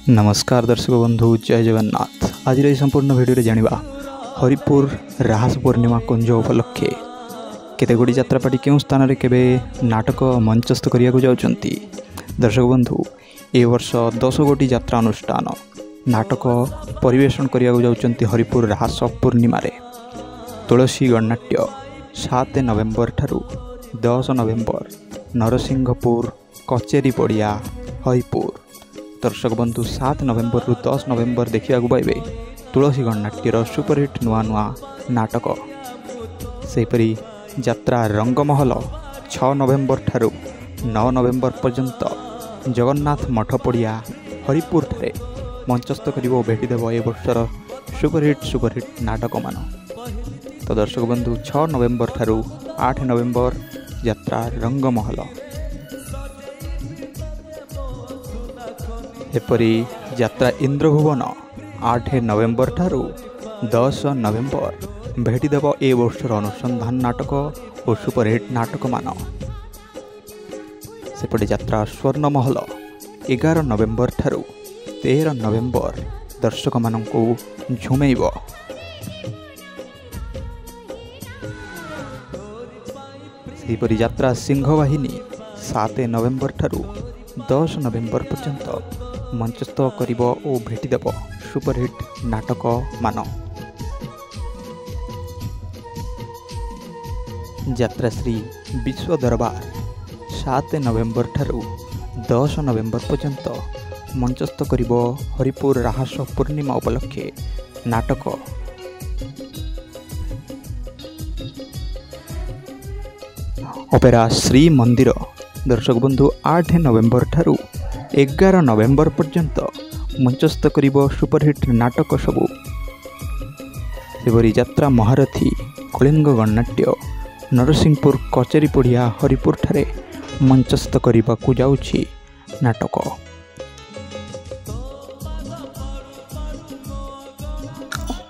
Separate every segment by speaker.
Speaker 1: नमस्कार दर्शक बंधु जय जगन्नाथ। आज संपूर्ण भिडियो जानिबा हरिपुर राहास पूर्णिमा कुंज उपलक्षे केतेगुड़ी यात्रापाटी क्यों स्थान में केबे नाटक मंचस्थ करिया को जाउचंती। दर्शक बंधु ए वर्ष 10 गोटी यात्रा अनुष्ठान नाटक परिवेषण करिया को जाउचंती हरिपुर राहास पूर्णिमा रे। तुलसी गणनाट्य 7 नवेम्बर ठारू 10 नवेम्बर नरसिंहपुर कचेरी पड़िया हरिपुर। दर्शक बंधु 7 नवेम्बर रु 10 नवेम्बर देखा पाइबे तुलसी गणनाट्यर सुपरहिट नुआ नुआ नाटक। सेपरी यात्रा रंगमहल 6 नवेम्बर ठारू 9 नवेम्बर पर्यंत जगन्नाथ मठ पड़िया हरिपुर ठारे मंचस्थ करिवो भेटिदेव ए वर्षर सुपरहिट नाटक मान। तो दर्शक बंधु 6 नवेम्बर ठारू 8 नवेम्बर यात्रा रंगमहल। एपरी यात्रा इंद्रभुवन 8 नवेम्बर ठारू 10 नवेम्बर भेटिदेव ए वर्षर अनुसंधान नाटक और सुपरहिट नाटक मान। सेपटे यात्रा स्वर्णमहल 11 नवेम्बर ठारू 13 नवेम्बर दर्शक मानंकु झुमेइब। सेपरी यात्रा सिंहवाहिनी 7 नवेम्बर ठारू 10 नवेम्बर पर्यंत मंचस्थ करिब और भेटिदेव सुपरहिट नाटक मान। यात्रा श्री विश्व दरबार 7 नवेम्बर ठारू 10 नवेम्बर पर्यंत मंचस्थ करिब हरिपुर राहास पूर्णिमा उपलक्षे नाटक। ओपेरा श्री मंदिर दर्शक बंधु 8 नवेम्बर ठारू 11 नवेम्बर पर्यंत मंचस्थ करिब सुपरहिट नाटक सबू। सेपरी यात्रा महारथी कलिंग गणनाट्य नरसिंहपुर कचेरी पड़िया हरिपुर ठारे मंचस्थ करिबा को जाउछि नाटक।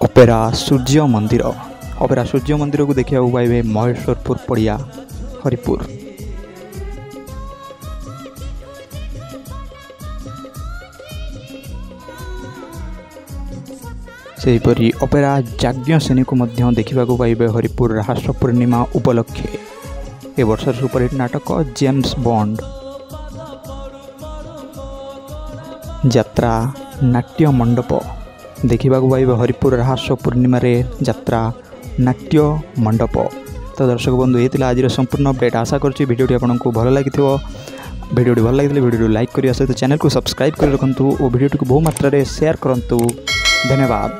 Speaker 1: ओपेरा सूर्य मंदिर को देखा पाइबे महेश्वरपुर पड़िया हरिपुर। सेहीपरि ओपेरा जाज्ञ सेनी को मध्य देखा पाइबे हरिपुर राहास पूर्णिमा उपलक्षे ए वर्ष सुपरहिट नाटक जेम्स बॉन्ड। यात्रा नाट्य मंडप देखा पाइबे हरिपुर राहास पूर्णिमा रे यात्रा नाट्य मंडप। तो दर्शक बंधु ये आज संपूर्ण अपडेट। आशा करुँच भिडियोटी आपको भल लगी। भिडियोटी भल लगी भिडियो लाइक करने सहित चैनल को सब्सक्राइब कर रखु और भिडियोटी को बहु मात्रा रे शेयर करंतु। धन्यवाद।